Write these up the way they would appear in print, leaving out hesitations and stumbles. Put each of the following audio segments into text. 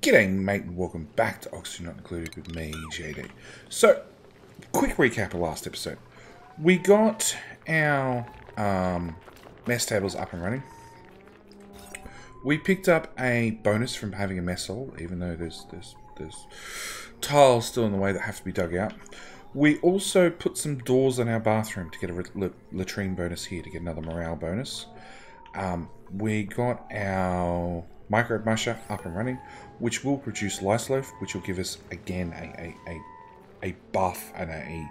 G'day mate and welcome back to Oxygen Not Included with me, JD. So, quick recap of last episode. We got our mess tables up and running. We picked up a bonus from having a mess hall, even though there's tiles still in the way that have to be dug out. We also put some doors on our bathroom to get a latrine bonus here, to get another morale bonus. We got our microbe musher up and running, which will produce lice loaf, which will give us again a buff and a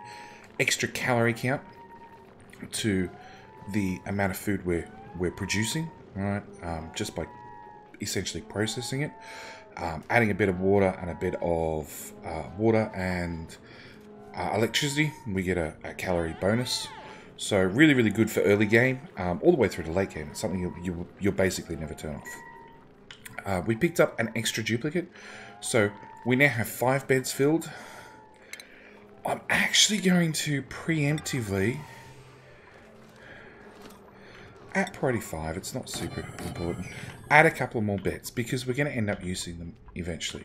extra calorie count to the amount of food we're producing, right? Just by essentially processing it, adding a bit of water and a bit of electricity, we get a calorie bonus. So really, really good for early game, all the way through to late game. It's something you'll basically never turn off. We picked up an extra duplicate, so we now have 5 beds filled. I'm actually going to preemptively, at priority 5, it's not super important, add a couple more beds, because we're going to end up using them eventually.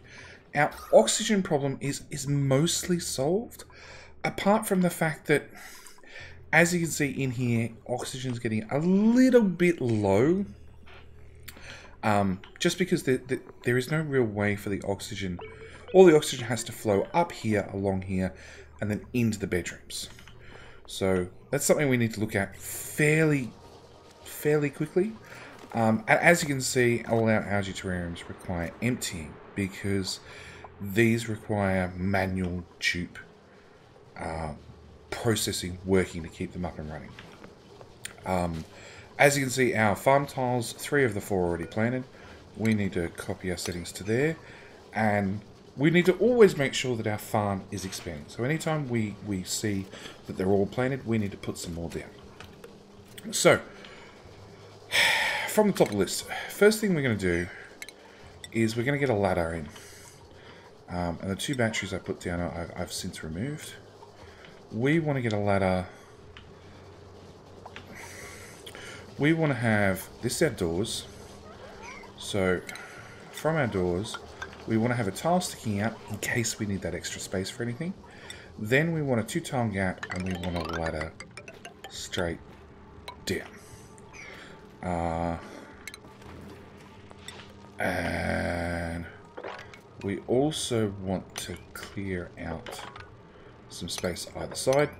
Our oxygen problem is mostly solved, apart from the fact that, as you can see in here, oxygen's getting a little bit low. Just because there is no real way for the oxygen. All the oxygen has to flow up here, along here, and then into the bedrooms. So that's something we need to look at fairly quickly. As you can see, all our algae terrariums require emptying, because these require manual dupe processing working to keep them up and running. As you can see, our farm tiles, 3 of the 4 already planted. We need to copy our settings to there, and we need to always make sure that our farm is expanding. So anytime we see that they're all planted, we need to put some more down. So, from the top of the list, first thing we're going to do is we're going to get a ladder in. And the 2 batteries I put down I've since removed. We want to get a ladder. We want to have this outdoors. So from our doors, we want to have a tile sticking out in case we need that extra space for anything. Then we want a 2 tile gap, and we want a ladder straight down. And we also want to clear out some space either side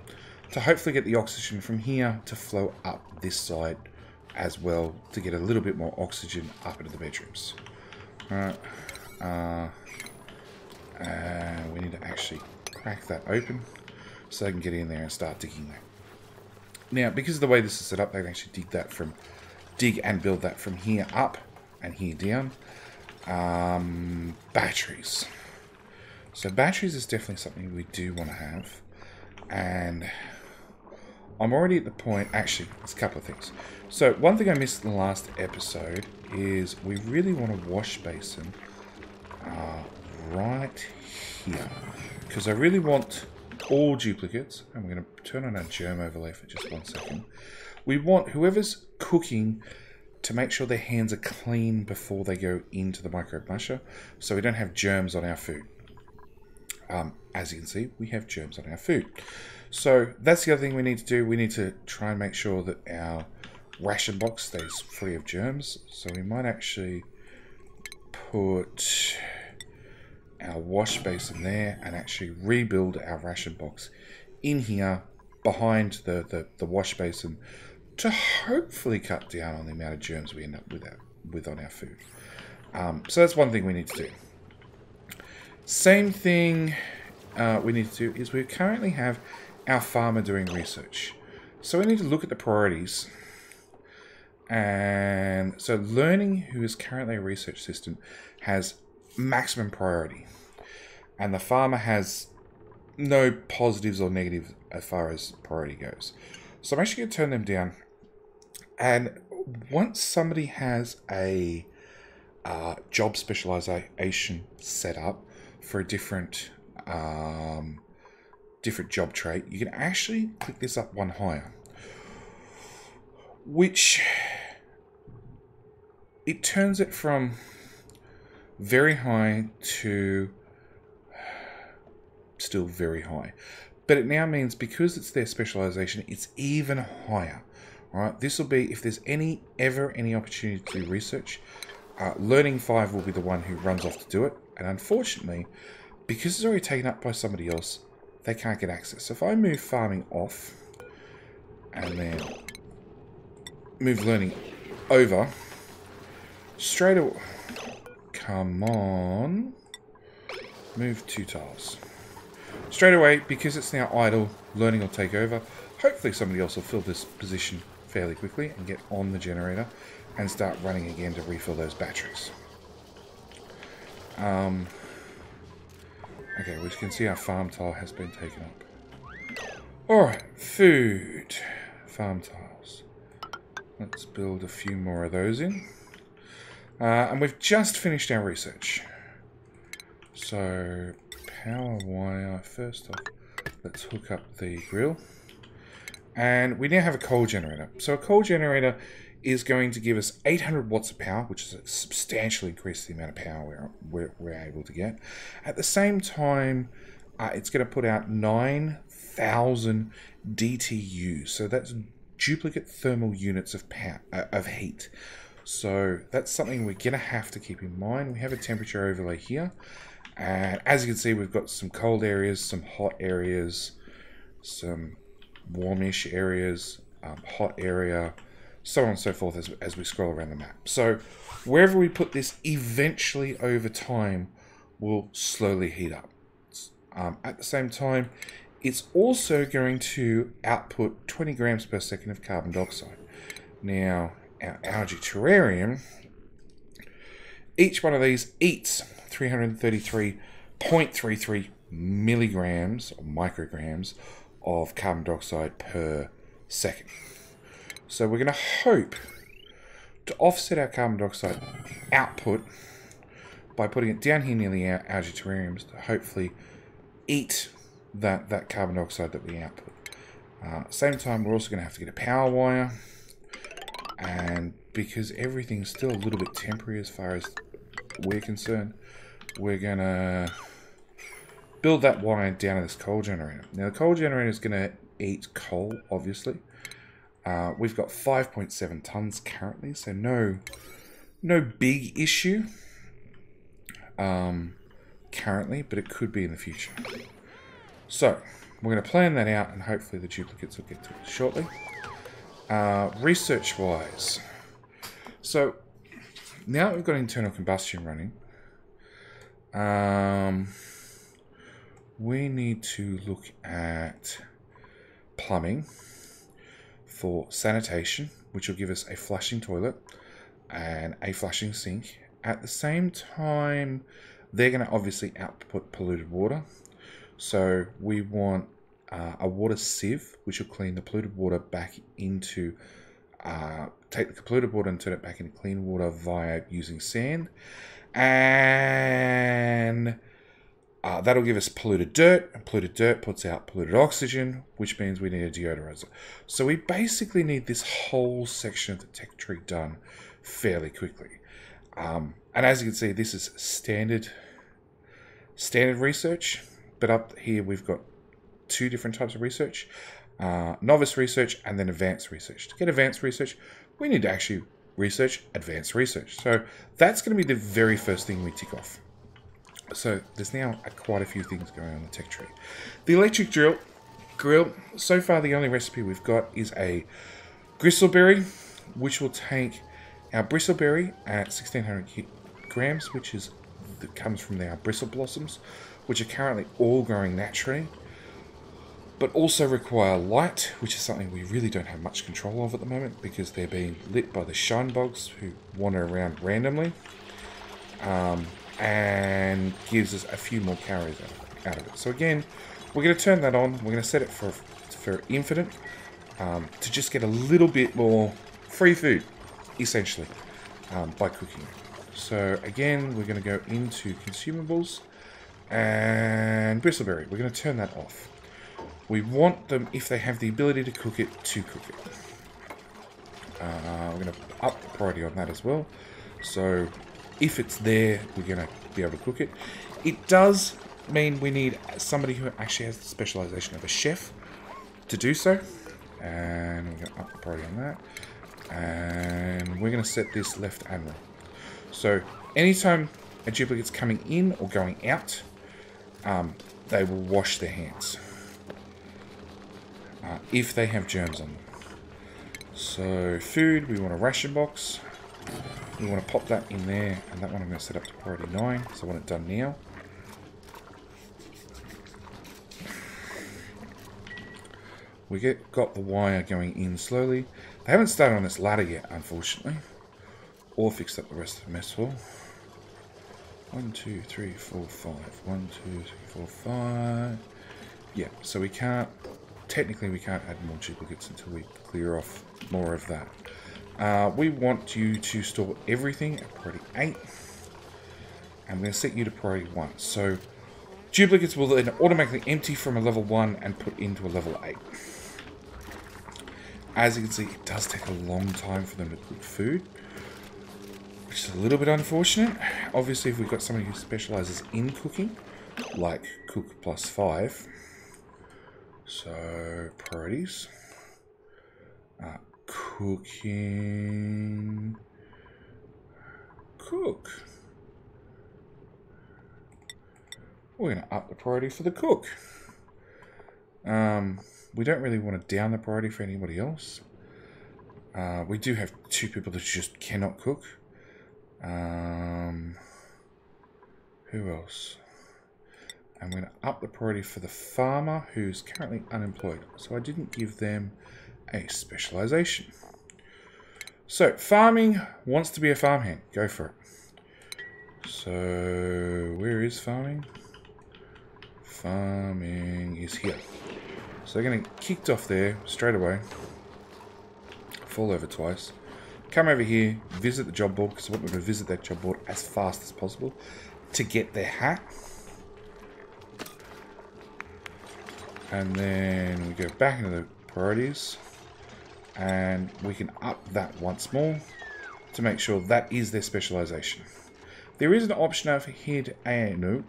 to hopefully get the oxygen from here to flow up this side as well, to get a little bit more oxygen up into the bedrooms. Alright, and we need to actually crack that open so they can get in there and start digging that. Now, because of the way this is set up, they can actually dig and build that from here up and here down. Batteries. So batteries is definitely something we do want to have, and I'm already at the point, actually, there's a couple of things. So one thing I missed in the last episode is we really want a wash basin right here, because I really want all duplicates, and we're going to turn on our germ overlay for just 1 second. We want whoever's cooking to make sure their hands are clean before they go into the microbe musher, so we don't have germs on our food. As you can see, we have germs on our food. So that's the other thing we need to do. We need to try and make sure that our ration box stays free of germs. So we might actually put our wash basin there and actually rebuild our ration box in here behind the wash basin to hopefully cut down on the amount of germs we end up with on our food. So that's one thing we need to do. Same thing we need to do is we currently have our farmer doing research. So we need to look at the priorities. And so learning, who is currently a research assistant, has maximum priority. And the farmer has no positives or negatives as far as priority goes. So I'm actually going to turn them down. And once somebody has a job specialization set up for a different job trait, you can actually click this up 1 higher, which it turns it from very high to still very high. But it now means because it's their specialization, it's even higher. All right, this will be, if there's ever any opportunity to do research, Learning 5 will be the one who runs off to do it. And unfortunately, because it's already taken up by somebody else, they can't get access. So if I move farming off and then move learning over, straight away, come on, move 2 tiles. Straight away, because it's now idle, learning will take over. Hopefully somebody else will fill this position fairly quickly and get on the generator and start running again to refill those batteries. Okay, we can see our farm tile has been taken up. Alright, food. Farm tiles. Let's build a few more of those in. And we've just finished our research. So, power wire. First off, let's hook up the grill. And we now have a coal generator. So a coal generator is going to give us 800 watts of power, which is a substantially increase the amount of power we're able to get. At the same time, it's going to put out 9,000 DTU. So that's duplicate thermal units of power, of heat. So that's something we're going to have to keep in mind. We have a temperature overlay here. And as you can see, we've got some cold areas, some hot areas, some warmish areas, hot area, so on and so forth as we scroll around the map. So wherever we put this, eventually over time will slowly heat up. At the same time, it's also going to output 20 grams per second of carbon dioxide. Now, our algae terrarium, each one of these eats 333.33 milligrams or micrograms of carbon dioxide per second. So we're going to hope to offset our carbon dioxide output by putting it down here near the algae terrariums to hopefully eat that carbon dioxide that we output. Same time, we're also going to have to get a power wire, and because everything's still a little bit temporary as far as we're concerned, we're going to build that wire down to this coal generator. Now the coal generator is going to eat coal, obviously. We've got 5.7 tons currently, so no big issue currently, but it could be in the future. So we're going to plan that out, and hopefully the duplicates will get to it shortly. Research-wise, so now that we've got internal combustion running, we need to look at plumbing for sanitation, which will give us a flushing toilet and a flushing sink. At the same time, they're going to obviously output polluted water. So we want a water sieve, which will clean the polluted water back into, take the polluted water and turn it back into clean water via using sand. And that'll give us polluted dirt, and polluted dirt puts out polluted oxygen, which means we need a deodorizer. So we basically need this whole section of the tech tree done fairly quickly. And as you can see, this is standard research, but up here we've got 2 different types of research, novice research and then advanced research. To get advanced research, we need to actually research advanced research. So that's going to be the very first thing we tick off. So there's now quite a few things going on in the tech tree. The electric grill, so far the only recipe we've got is a gristleberry, which will take our bristleberry at 1600 grams, which comes from our bristle blossoms, which are currently all growing naturally, but also require light, which is something we really don't have much control of at the moment because they're being lit by the shine bugs who wander around randomly. And gives us a few more calories out of it. So again, we're going to turn that on. We're going to set it for infinite to just get a little bit more free food, essentially, by cooking it. So again, we're going to go into consumables and bristleberry. We're going to turn that off. We want them, if they have the ability to cook it, to cook it. We're going to up the priority on that as well. So if it's there, we're going to be able to cook it. It does mean we need somebody who actually has the specialization of a chef to do so. And we're going to up the priority on that. And we're going to set this left and right. So anytime a duplicate's coming in or going out, they will wash their hands if they have germs on them. So food, we want a ration box. We want to pop that in there, and that one I'm going to set up to priority 9, so I want it done now. We got the wire going in slowly. They haven't started on this ladder yet, unfortunately, or fixed up the rest of the mess hall. 1, 2, 3, 4, 5. 1, 2, 3, 4, 5. Yeah, so we can't, technically we can't add more duplicates until we clear off more of that. We want you to store everything at priority 8. I'm going to set you to priority 1. So duplicates will then automatically empty from a level 1 and put into a level 8. As you can see, it does take a long time for them to cook food, which is a little bit unfortunate. Obviously, if we've got somebody who specializes in cooking, like cook plus 5. So, priorities. Cooking. Cook. We're going to up the priority for the cook. We don't really want to down the priority for anybody else. We do have 2 people that just cannot cook. Who else? I'm going to up the priority for the farmer, who's currently unemployed. So I didn't give them a specialization. So farming wants to be a farmhand. Go for it. So where is farming? Farming is here. So they're going to get kicked off there straight away. Fall over twice. Come over here, visit the job board, because I want them to visit that job board as fast as possible to get their hat. And then we go back into the priorities. And we can up that once more to make sure that is their specialization. There is an option over here to no.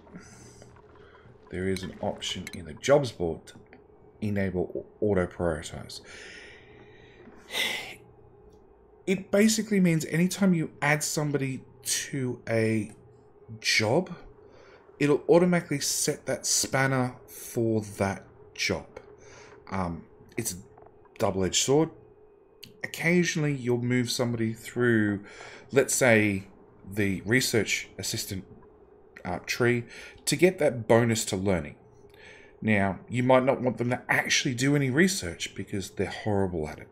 There is an option in the jobs board to enable auto prioritize. It basically means anytime you add somebody to a job, it'll automatically set that spanner for that job. It's a double-edged sword. Occasionally you'll move somebody through, let's say, the research assistant tree to get that bonus to learning. Now, you might not want them to actually do any research because they're horrible at it.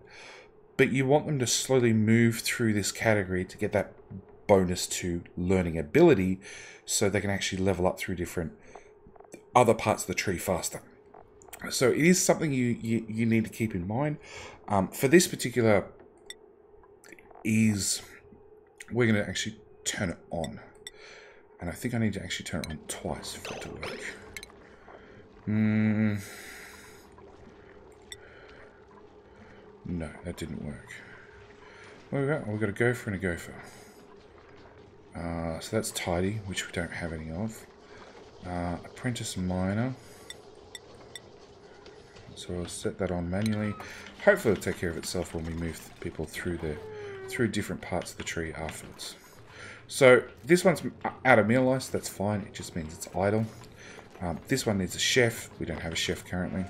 But you want them to slowly move through this category to get that bonus to learning ability so they can actually level up through different other parts of the tree faster. So it is something you need to keep in mind. For this particular we're going to actually turn it on. And I think I need to actually turn it on twice for it to work. No, that didn't work. What have we got? We've got a gopher and a gopher. So that's tidy, which we don't have any of. Apprentice miner. So I'll set that on manually. Hopefully it'll take care of itself when we move people through different parts of the tree afterwards. So this one's out of meal lice, that's fine. It just means it's idle. This one needs a chef. We don't have a chef currently.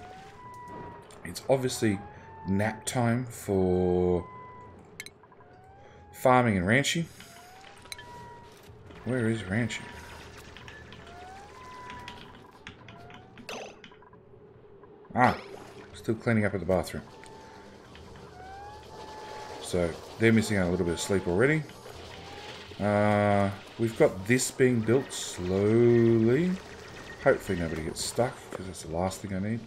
It's obviously nap time for farming and ranching. Where is ranching? Still cleaning up at the bathroom. So they're missing out a little bit of sleep already. We've got this being built slowly. Hopefully nobody gets stuck, because that's the last thing I need.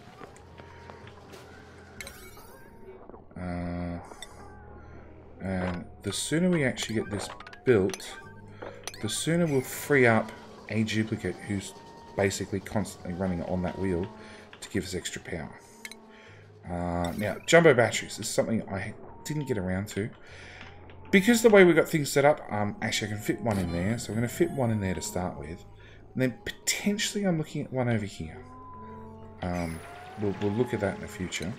And the sooner we actually get this built, the sooner we'll free up a duplicate who's basically constantly running on that wheel to give us extra power. Now, jumbo batteries is something I didn't get around to. because the way we got things set up, actually I can fit one in there. So I'm going to fit one in there to start with. And then potentially I'm looking at one over here. We'll look at that in the future.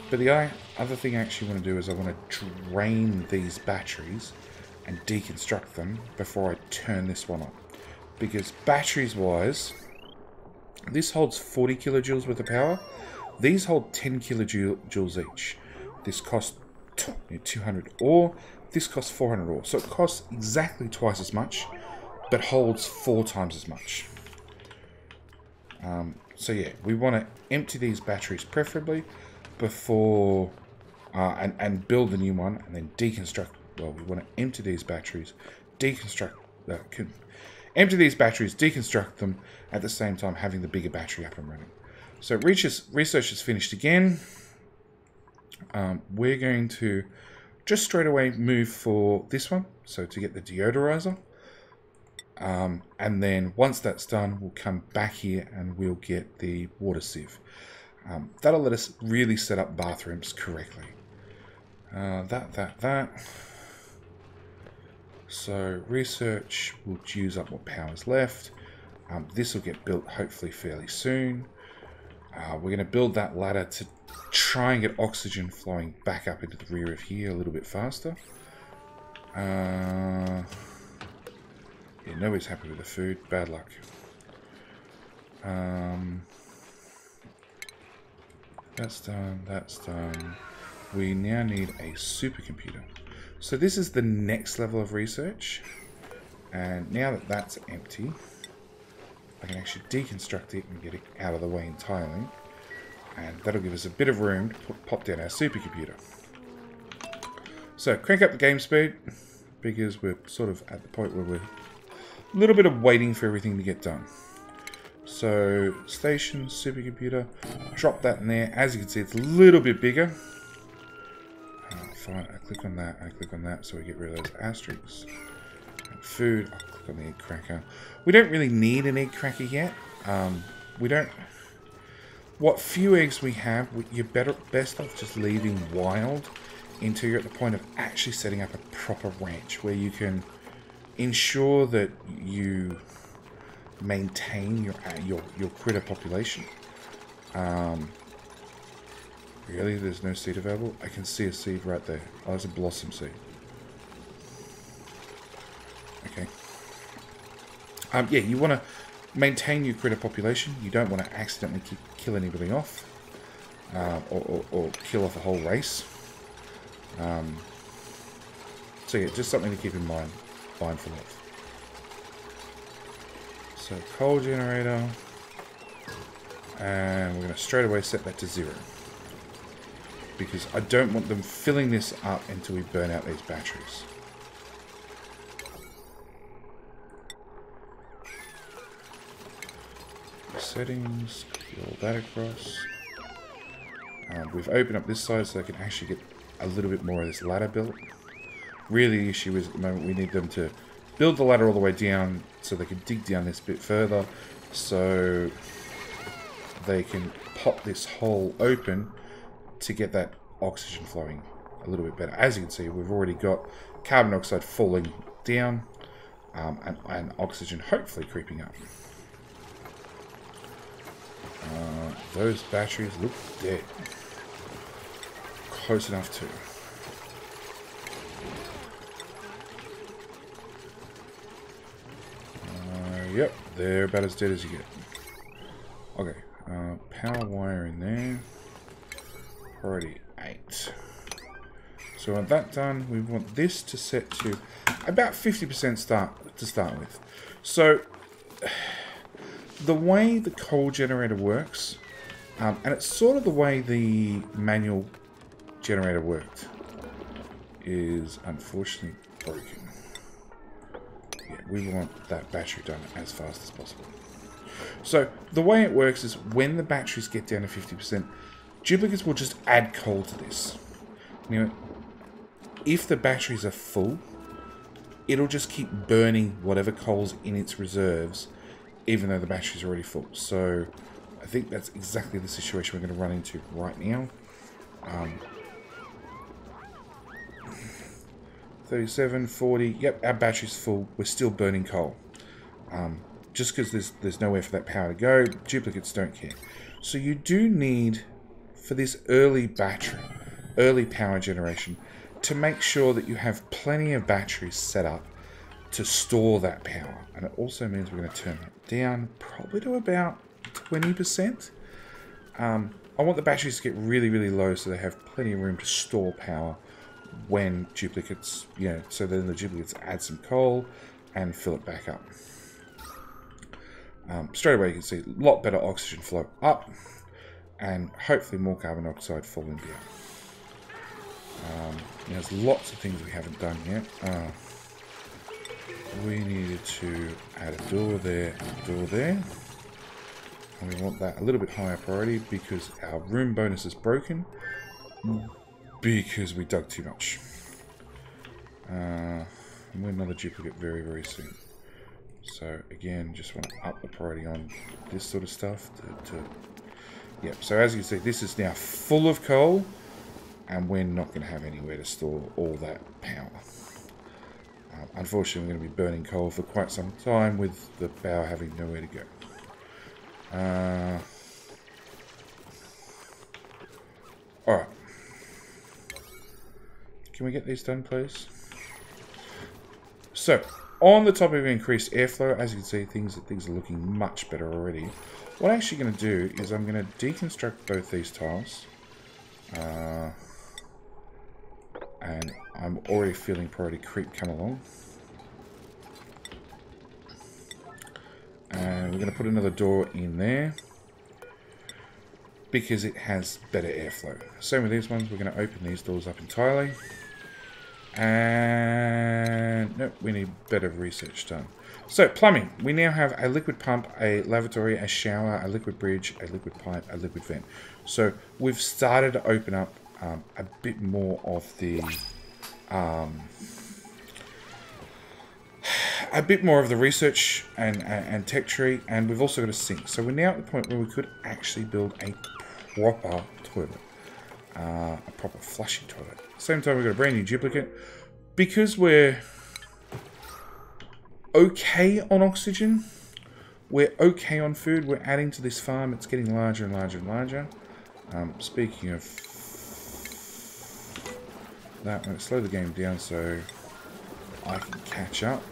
But the other thing I actually want to do is I want to drain these batteries and deconstruct them before I turn this one on. Because batteries wise, this holds 40 kilojoules worth of power. These hold 10 kilojoules each. This costs 200 ore. This costs 400 ore. So it costs exactly twice as much, but holds 4 times as much. So yeah, we want to empty these batteries preferably before and build a new one, and then deconstruct. Well, we want to empty these batteries, deconstruct. Empty these batteries, deconstruct them at the same time having the bigger battery up and running. So research is finished again. We're going to just straight away move for this one, so to get the deodorizer. And then once that's done, we'll come back here and we'll get the water sieve. That'll let us really set up bathrooms correctly. That. So research will use up what power's left. This will get built hopefully fairly soon. We're going to build that ladder to try and get oxygen flowing back up into the rear of here a little bit faster. Yeah, nobody's happy with the food. Bad luck. That's done. That's done. We now need a supercomputer. So this is the next level of research. And now that that's empty, I can actually deconstruct it and get it out of the way entirely. And that'll give us a bit of room to pop down our supercomputer. So crank up the game speed, because we're sort of at the point where we're a little bit of waiting for everything to get done. So station, supercomputer, drop that in there. As you can see, it's a little bit bigger. Fine, I click on that, so we get rid of those asterisks. And food, I'll click on the egg cracker. We don't really need an egg cracker yet. We don't. What few eggs we have, you're best off just leaving wild until you're at the point of actually setting up a proper ranch where you can ensure that you maintain your critter population. Really? There's no seed available? I can see a seed right there. Oh, there's a blossom seed. Okay. Yeah, you want to maintain your critter population. You don't want to accidentally kill anybody off. Or kill off a whole race. So yeah, just something to keep in mind. Mindful of. So coal generator. And we're going to straight away set that to 0. Because I don't want them filling this up until we burn out these batteries. Settings, roll that across. We've opened up this side so I can actually get a little bit more of this ladder built. Really, the issue is at the moment we need them to build the ladder all the way down so they can dig down this bit further, so they can pop this hole open to get that oxygen flowing a little bit better. As you can see, we've already got carbon dioxide falling down, and oxygen hopefully creeping up. Those batteries look dead. Close enough to. Yep, they're about as dead as you get. Okay, power wire in there. Already 8. So with that done, we want this to set to about 50% to start with. So the way the coal generator works, and it's sort of the way the manual generator worked, is unfortunately broken. Yeah, we want that battery done as fast as possible. So the way it works is when the batteries get down to 50%, duplicates will just add coal to this. Now, if the batteries are full, it'll just keep burning whatever coal's in its reserves, even though the batteries are already full. So I think that's exactly the situation we're going to run into right now. 37, 40. Yep, our battery's full. We're still burning coal. Just because there's nowhere for that power to go, duplicates don't care. So you do need, for this early battery, early power generation, to make sure that you have plenty of batteries set up to store that power. And it also means we're going to turn it down probably to about 20%. I want the batteries to get really, really low so they have plenty of room to store power when duplicates, so then the duplicates add some coal and fill it back up. Straight away you can see a lot better oxygen flow up and hopefully more carbon dioxide falling down. There's lots of things we haven't done yet. We needed to add a door there and a door there. And we want that a little bit higher priority because our room bonus is broken because we dug too much. And we're another duplicate very, very soon. So again, just want to up the priority on this sort of stuff. Yep, so as you can see, this is now full of coal, and we're not going to have anywhere to store all that power. Unfortunately, we're going to be burning coal for quite some time with the power having nowhere to go. Alright. Can we get these done, please? So, on the topic of increased airflow, as you can see, things are looking much better already. What I'm actually going to do is I'm going to deconstruct both these tiles. And I'm already feeling priority creep come along. And we're going to put another door in there because it has better airflow. Same with these ones, we're going to open these doors up entirely. And nope, we need better research done. So plumbing, we now have a liquid pump, a lavatory, a shower, a liquid bridge, a liquid pipe, a liquid vent. So we've started to open up a bit more of the research and tech tree, and we've also got a sink. So we're now at the point where we could actually build a proper toilet, a proper flushing toilet. Same time, we've got a brand new duplicate. Because we're okay on oxygen, we're okay on food, we're adding to this farm, it's getting larger and larger and larger. Speaking of that, I'm going to slow the game down so I can catch up.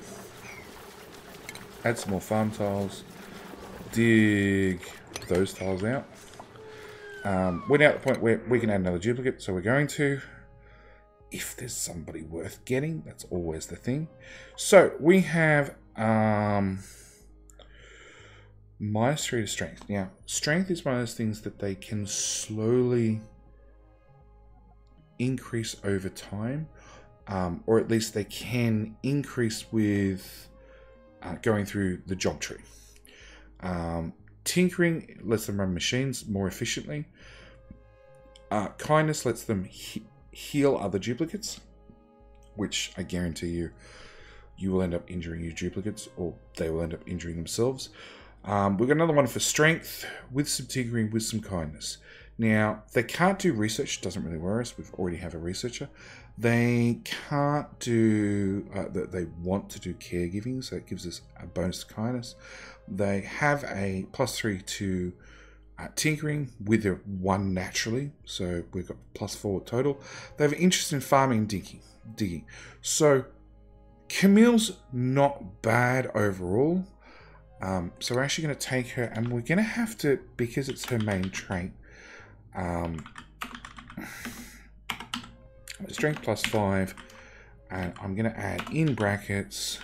Add some more farm tiles. Dig those tiles out. We're now at the point where we can add another duplicate, so we're going to. If there's somebody worth getting, that's always the thing. So we have -3 to strength. Now, strength is one of those things that they can slowly increase over time, or at least they can increase with going through the job tree. Tinkering lets them run machines more efficiently. Kindness lets them heal other duplicates, which I guarantee you will end up injuring your duplicates, or they will end up injuring themselves. We've got another one for strength with some tinkering, with some kindness. Now, they can't do research, doesn't really worry us, we already have a researcher. They can't do, they want to do caregiving, so it gives us a bonus to kindness. They have a +3 to tinkering with a 1 naturally, so we've got +4 total. They have an interest in farming and digging. So, Camille's not bad overall. So we're actually going to take her, and we're going to have to, because it's her main trait, strength +5, and I'm going to add in brackets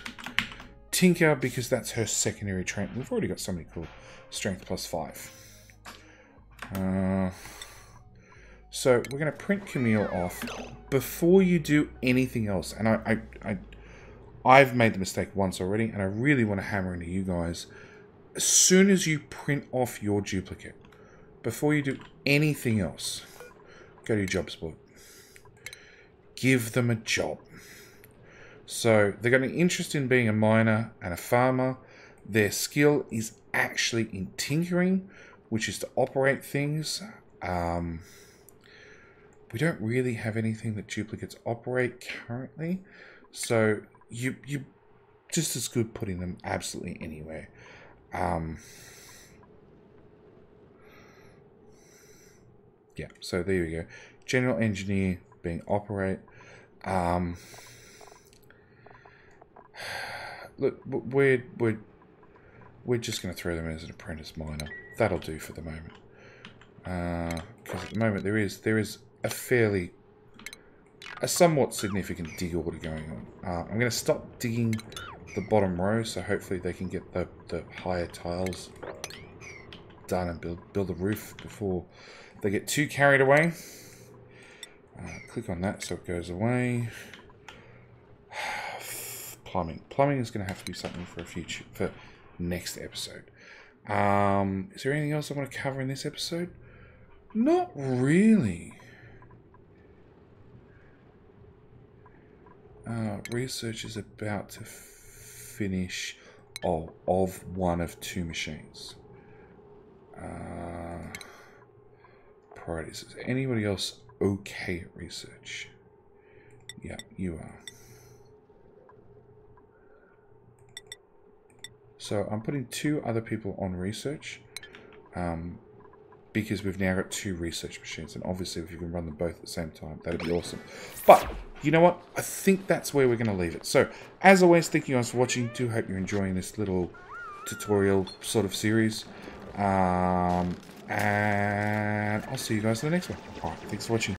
Tinker, because that's her secondary trait. We've already got somebody called strength +5. So we're going to print Camille off before you do anything else. And I've made the mistake once already, and I really want to hammer into you guys. As soon as you print off your duplicate, before you do anything else, go to your jobs board. Give them a job. So they've got an interest in being a miner and a farmer. Their skill is actually in tinkering, which is to operate things. we don't really have anything that duplicates operate currently. So you just as good putting them absolutely anywhere. Yeah, so there you go. General engineer being operate. Look, we're just going to throw them as an apprentice miner. That'll do for the moment. Because at the moment there is a somewhat significant dig order going on. I'm going to stop digging the bottom row, so hopefully they can get the higher tiles done and build the roof before they get too carried away. Click on that so it goes away. Plumbing is going to have to be something for next episode. Is there anything else I want to cover in this episode? Not really. Research is about to finish of one of 2 machines. Priorities. Is anybody else okay at research? Yeah, you are. So I'm putting 2 other people on research, because we've now got 2 research machines, and obviously if you can run them both at the same time, that'd be awesome. But you know what? I think that's where we're going to leave it. So as always, thank you guys for watching. Do hope you're enjoying this little tutorial sort of series, and I'll see you guys in the next one. Alright, thanks for watching.